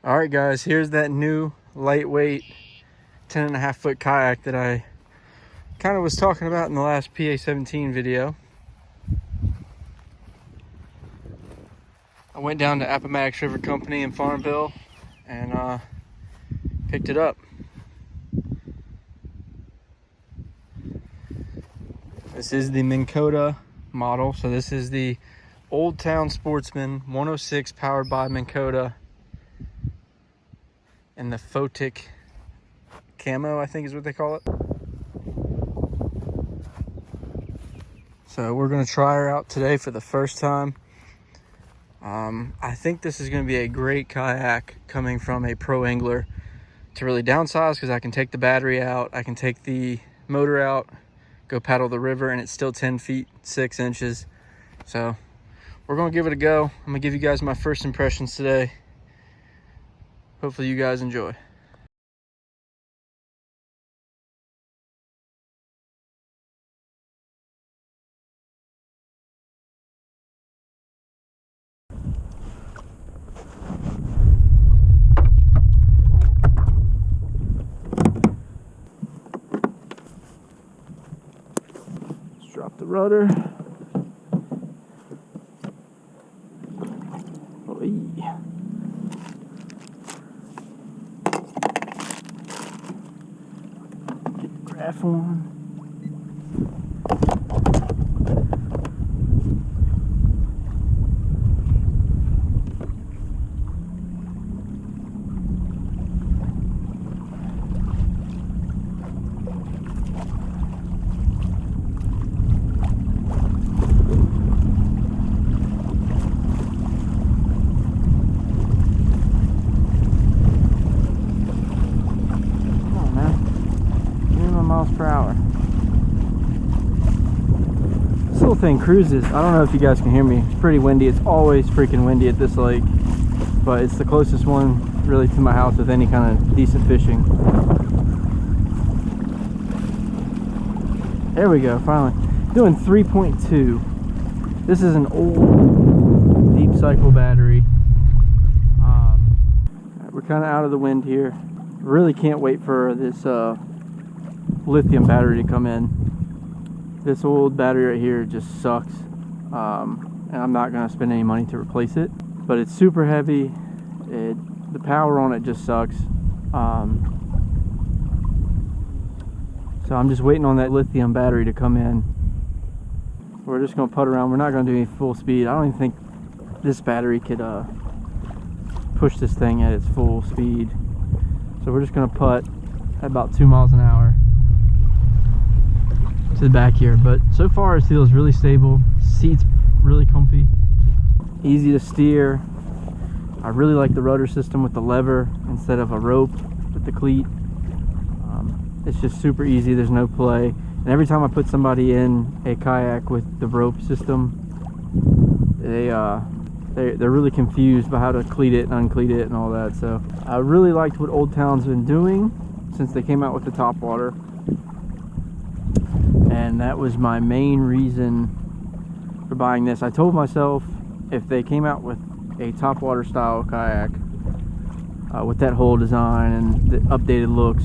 All right, guys, here's that new lightweight 10.5 foot kayak that I kind of was talking about in the last PA-17 video. I went down to Appomattox River Company in Farmville and picked it up. This is the Minn Kota model. So this is the Old Town Sportsman 106 powered by Minn Kota. And the photic camo, I think is what they call it. So we're gonna try her out today for the first time. I think this is gonna be a great kayak coming from a pro angler to really downsize, because I can take the battery out, I can take the motor out, go paddle the river, and it's still 10 feet 6 inches. So we're gonna give it a go. I'm gonna give you guys my first impressions today. Hopefully you guys enjoy. Let's drop the rudder. Graph one. Miles per hour. This little thing cruises. I don't know if you guys can hear me. It's pretty windy. It's always freaking windy at this lake, but it's the closest one really to my house with any kind of decent fishing. There we go, finally. Doing 3.2. This is an old deep cycle battery. We're kind of out of the wind here. Really can't wait for this lithium battery to come in. This old battery right here just sucks, and I'm not going to spend any money to replace it, but it's super heavy. The power on it just sucks, so I'm just waiting on that lithium battery to come in. We're just going to putt around. We're not going to do any full speed. I don't even think this battery could push this thing at its full speed, so we're just going to putt at about 2 miles an hour to the back here. But so far it feels really stable. Seat's really comfy, easy to steer. I really like the rudder system with the lever instead of a rope with the cleat. It's just super easy. There's no play, and every time I put somebody in a kayak with the rope system, they're really confused by how to cleat it and uncleat it and all that. So I really liked what Old Town's been doing since they came out with the top water, and that was my main reason for buying this. I told myself if they came out with a top water style kayak with that whole design and the updated looks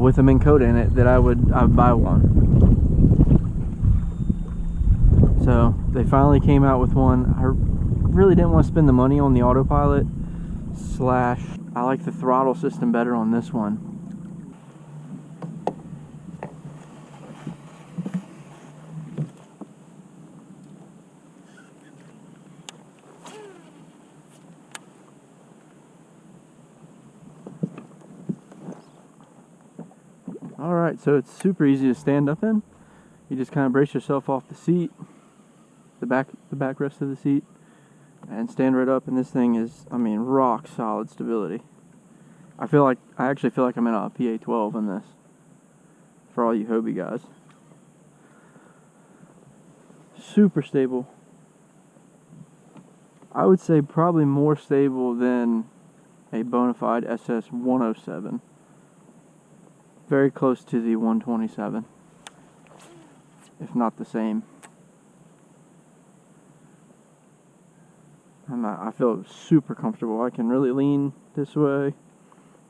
with a Minn Kota in it, that I would buy one. So they finally came out with one. I really didn't want to spend the money on the autopilot / I like the throttle system better on this one. Alright, so it's super easy to stand up in. You just kind of brace yourself off the seat, the back rest of the seat, and stand right up, and this thing is, I mean, rock solid stability. I actually feel like I'm in a PA-12 in this, for all you Hobie guys. Super stable. I would say probably more stable than a Bonafide SS107. Very close to the 127, if not the same. I I feel super comfortable. I can really lean this way,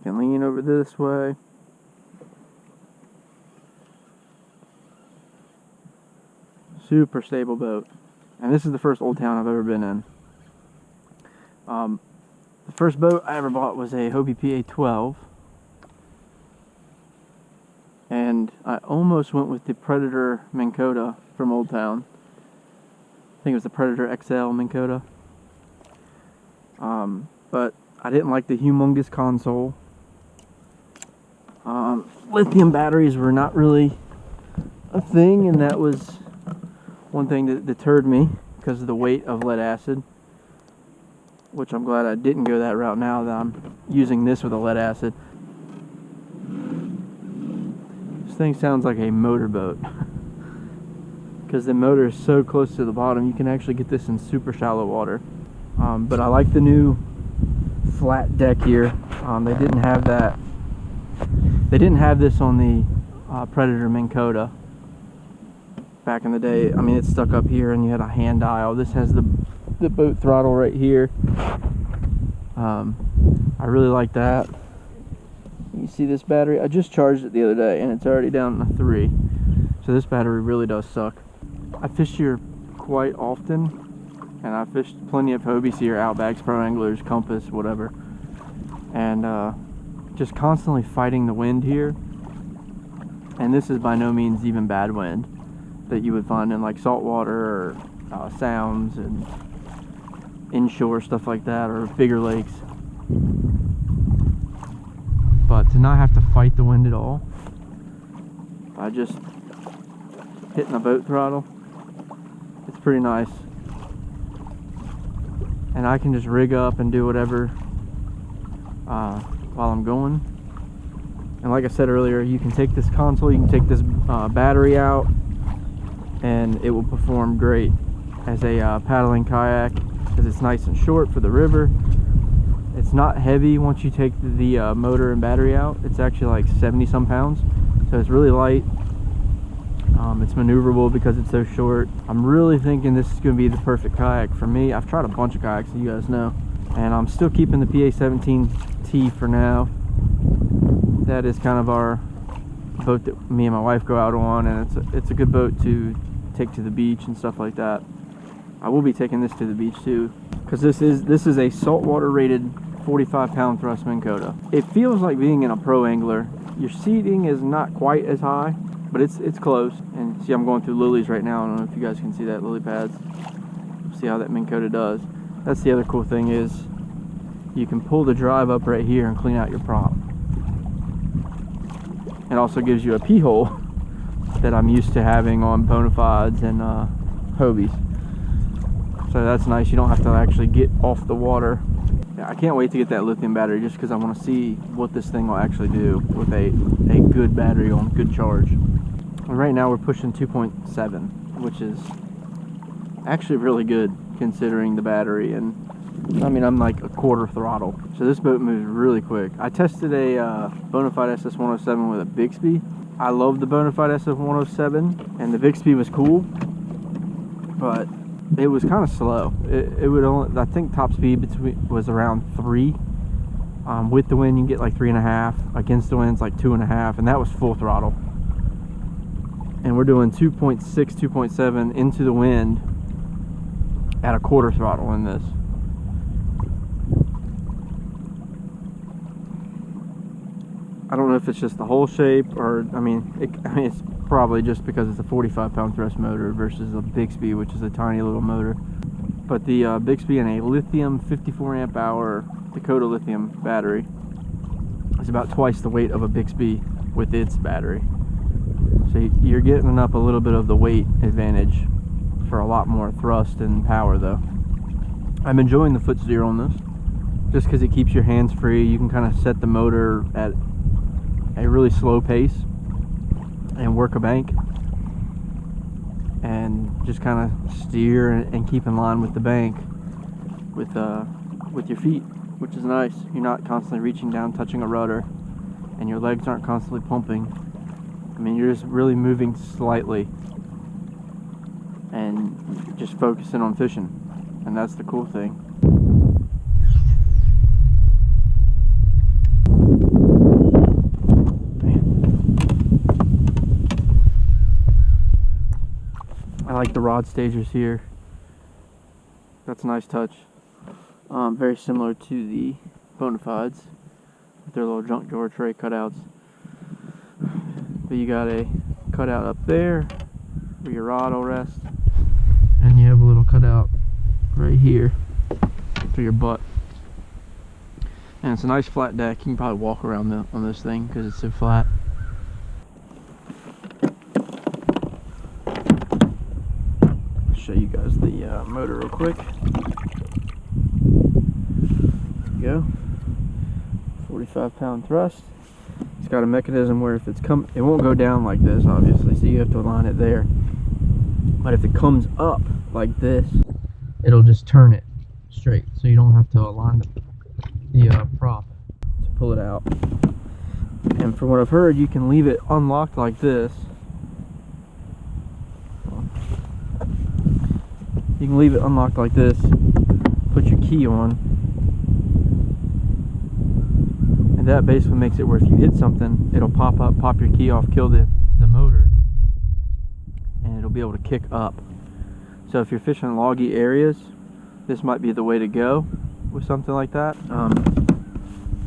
can lean over this way. Super stable boat. And this is the first Old Town I've ever been in. The first boat I ever bought was a Hobie PA-12. And I almost went with the Predator Minn Kota from Old Town. I think it was the Predator XL Minn Kota. But I didn't like the humongous console. Lithium batteries were not really a thing, and that was one thing that deterred me because of the weight of lead acid, which I'm glad I didn't go that route now that I'm using this with a lead acid. This thing sounds like a motorboat because the motor is so close to the bottom. You can actually get this in super shallow water. But I like the new flat deck here. They didn't have that. They didn't have this on the Predator Minn Kota back in the day. I mean, it's stuck up here and you had a hand dial. This has the boat throttle right here. I really like that. You see this battery? I just charged it the other day and it's already down to 3. So this battery really does suck. I fish here quite often. And I fished plenty of Hobies here, Outbacks, Pro Anglers, Compass, whatever. And just constantly fighting the wind here. And this is by no means even bad wind that you would find in like saltwater or sounds and inshore stuff like that, or bigger lakes. But to not have to fight the wind at all by just hitting the boat throttle, it's pretty nice. And I can just rig up and do whatever while I'm going. And like I said earlier, you can take this console, you can take this battery out, and it will perform great as a paddling kayak because it's nice and short for the river. It's not heavy once you take the motor and battery out. It's actually like 70 some pounds, so it's really light. It's maneuverable because it's so short. I'm really thinking this is going to be the perfect kayak for me. I've tried a bunch of kayaks, so you guys know, and I'm still keeping the PA-17T for now. That is kind of our boat that me and my wife go out on, and it's a good boat to take to the beach and stuff like that. I will be taking this to the beach too, because this is a saltwater rated 45-pound thrust Minn Kota. It feels like being in a pro angler. Your seating is not quite as high, but it's close. And see, I'm going through lilies right now. I don't know if you guys can see that, lily pads. See how that Minn Kota does. That's the other cool thing, is you can pull the drive up right here and clean out your prop. It also gives you a pee hole that I'm used to having on Bonafides and Hobies. So that's nice. You don't have to actually get off the water. Yeah, I can't wait to get that lithium battery just because I want to see what this thing will actually do with a good battery on good charge. And right now we're pushing 2.7, which is actually really good considering the battery. And I mean, I'm like a quarter throttle. So this boat moves really quick. I tested a Bonafide SS107 with a Bixby. I love the Bonafide SS107, and the Bixby was cool, but it was kind of slow. It would only, I think top speed was around 3. With the wind you can get like 3.5. Against the wind it's like 2.5, and that was full throttle. And we're doing 2.6, 2.7 into the wind at a quarter throttle in this. I don't know if it's just the hull shape, or I mean it's probably just because it's a 45-pound thrust motor versus a Bixby, which is a tiny little motor. But the Bixby and a lithium 54 amp hour Dakota lithium battery is about twice the weight of a Bixby with its battery. So you're getting up a little bit of the weight advantage for a lot more thrust and power though. I'm enjoying the foot steer on this just because it keeps your hands free. You can kind of set the motor at a really slow pace and work a bank and just kind of steer and keep in line with the bank with your feet, which is nice. You're not constantly reaching down touching a rudder, and your legs aren't constantly pumping. I mean, you're just really moving slightly and just focusing on fishing, and that's the cool thing. the rod stagers here. That's a nice touch. Very similar to the Bonafides with their little junk drawer tray cutouts. But you got a cutout up there where your rod will rest, and you have a little cutout right here for your butt. And it's a nice flat deck. You can probably walk around on this thing because it's so flat. I'll show you guys the motor real quick. There you go. 45-pound thrust. It's got a mechanism where if it's it won't go down like this, obviously, so you have to align it there. But if it comes up like this, it'll just turn it straight, so you don't have to align the prop to pull it out. And from what I've heard, you can leave it unlocked like this. You can leave it unlocked like this, put your key on, and that basically makes it where if you hit something, it'll pop up, pop your key off, kill the motor, and it'll be able to kick up. So if you're fishing loggy areas, this might be the way to go with something like that.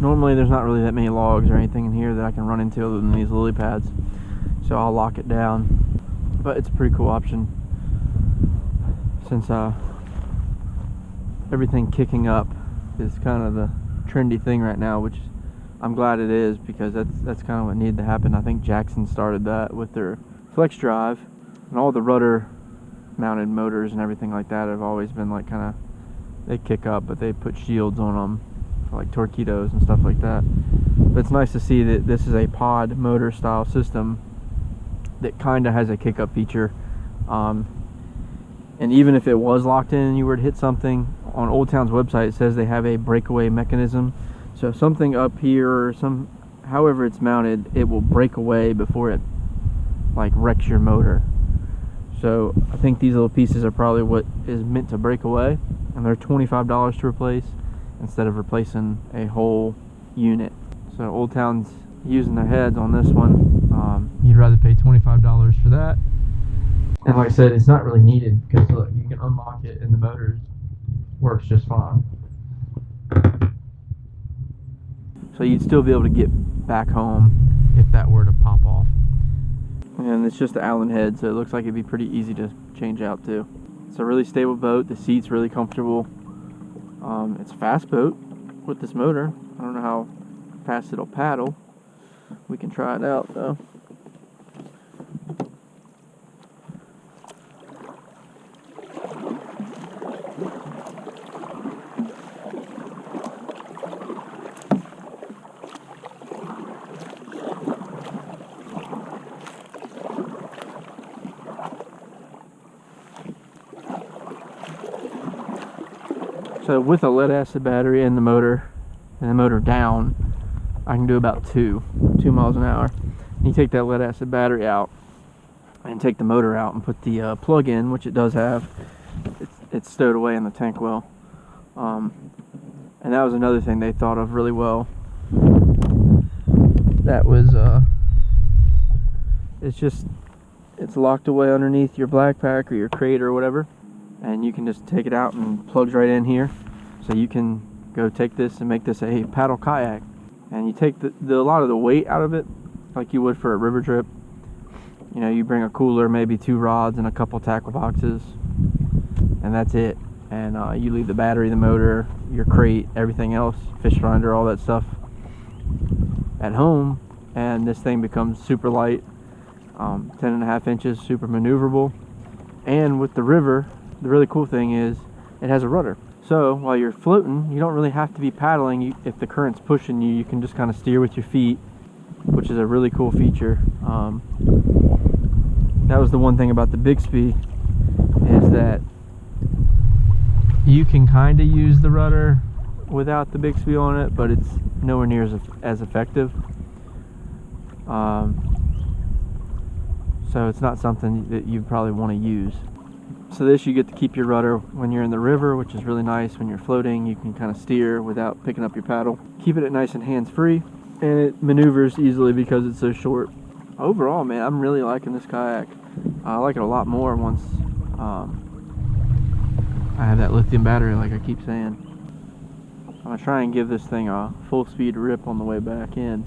Normally there's not really that many logs or anything in here that I can run into other than these lily pads, so I'll lock it down. But it's a pretty cool option, since everything kicking up is kind of the trendy thing right now, which I'm glad it is, because that's kind of what needed to happen. I think Jackson started that with their flex drive, and all the rudder mounted motors and everything like that have always been like kind of, they kick up, but they put shields on them for like torpedoes and stuff like that. But it's nice to see that this is a pod motor style system that kind of has a kick up feature. And even if it was locked in and you were to hit something, on Old Town's website it says they have a breakaway mechanism. So if something up here or however it's mounted, it will break away before it like wrecks your motor. So I think these little pieces are probably what is meant to break away, and they're $25 to replace instead of replacing a whole unit. So Old Town's using their heads on this one. You'd rather pay $25 for that. And like I said, it's not really needed, because look, you can unlock it and the motor works just fine. So you'd still be able to get back home if that were to pop off. And it's just the Allen head, so it looks like it'd be pretty easy to change out too. It's a really stable boat. The seat's really comfortable. It's a fast boat with this motor. I don't know how fast it'll paddle. We can try it out though. So with a lead acid battery and the motor down, I can do about 2 miles an hour. And you take that lead acid battery out and take the motor out and put the plug in, which it does have. It's stowed away in the tank well. And that was another thing they thought of really well. That was it's locked away underneath your black pack or your crate or whatever, and you can just take it out and plugs right in here. So you can go take this and make this a paddle kayak, and you take a lot of the weight out of it like you would for a river trip. You know, you bring a cooler, maybe 2 rods and a couple tackle boxes, and that's it. And you leave the battery, the motor, your crate, everything else, fish finder, all that stuff at home, and this thing becomes super light, 10.5 inches, super maneuverable. And with the river, the really cool thing is it has a rudder. So while you're floating, you don't really have to be paddling. If the current's pushing you, you can just kind of steer with your feet, which is a really cool feature. That was the one thing about the Bixby, is that you can kind of use the rudder without the Bixby on it, but it's nowhere near as effective. So it's not something that you probably want to use. So this, you get to keep your rudder when you're in the river, which is really nice. When you're floating, you can kind of steer without picking up your paddle. Keep it nice and hands-free, and it maneuvers easily because it's so short. Overall, man, I'm really liking this kayak. I like it a lot more once I have that lithium battery, like I keep saying. I'm gonna try and give this thing a full speed rip on the way back in,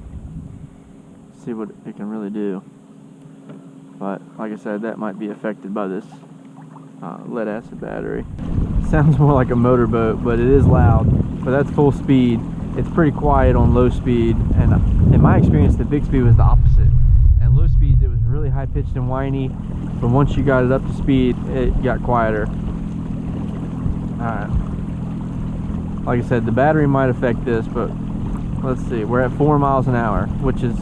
see what it can really do. But like I said, that might be affected by this lead acid battery. Sounds more like a motorboat, but it is loud. But that's full speed. It's pretty quiet on low speed, and in my experience the big speed was the opposite. At low speeds it was really high pitched and whiny, but once you got it up to speed it got quieter. Alright, like I said, the battery might affect this, but let's see. We're at 4 miles an hour, which is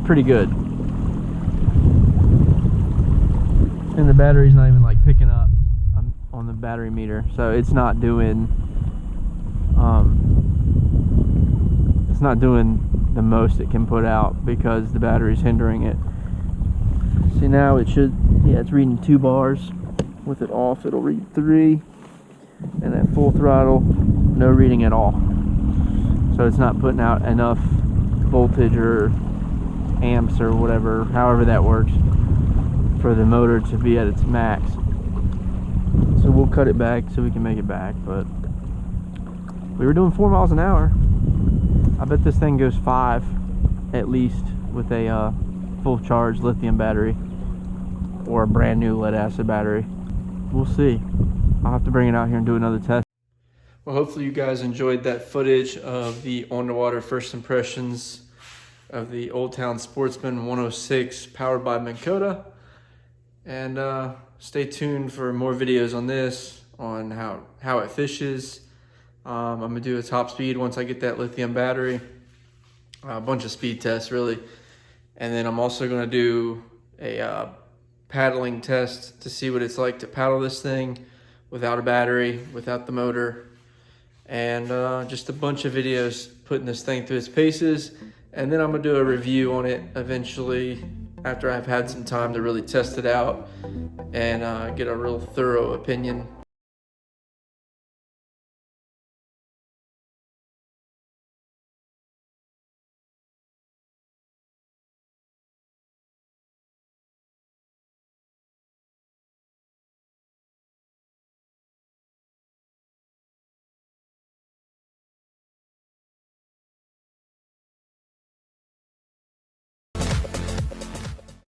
pretty good. And the battery's not even like picking up on the battery meter, so it's not doing the most it can put out because the battery's hindering it. See, now it should, yeah, it's reading 2 bars. With it off it'll read 3, and at full throttle no reading at all. So it's not putting out enough voltage or amps or whatever, however that works, for the motor to be at its max. So we'll cut it back so we can make it back. But we were doing 4 miles an hour. I bet this thing goes 5 at least with a full charge lithium battery or a brand new lead acid battery. We'll see. I'll have to bring it out here and do another test. Well, hopefully you guys enjoyed that footage of the on-the-water first impressions of the Old Town Sportsman 106 powered by Minn Kota. And stay tuned for more videos on this, on how it fishes. I'm gonna do a top speed once I get that lithium battery. A bunch of speed tests really. And then I'm also gonna do a paddling test to see what it's like to paddle this thing without a battery, without the motor. And just a bunch of videos putting this thing through its paces. And then I'm gonna do a review on it eventually after I've had some time to really test it out and get a real thorough opinion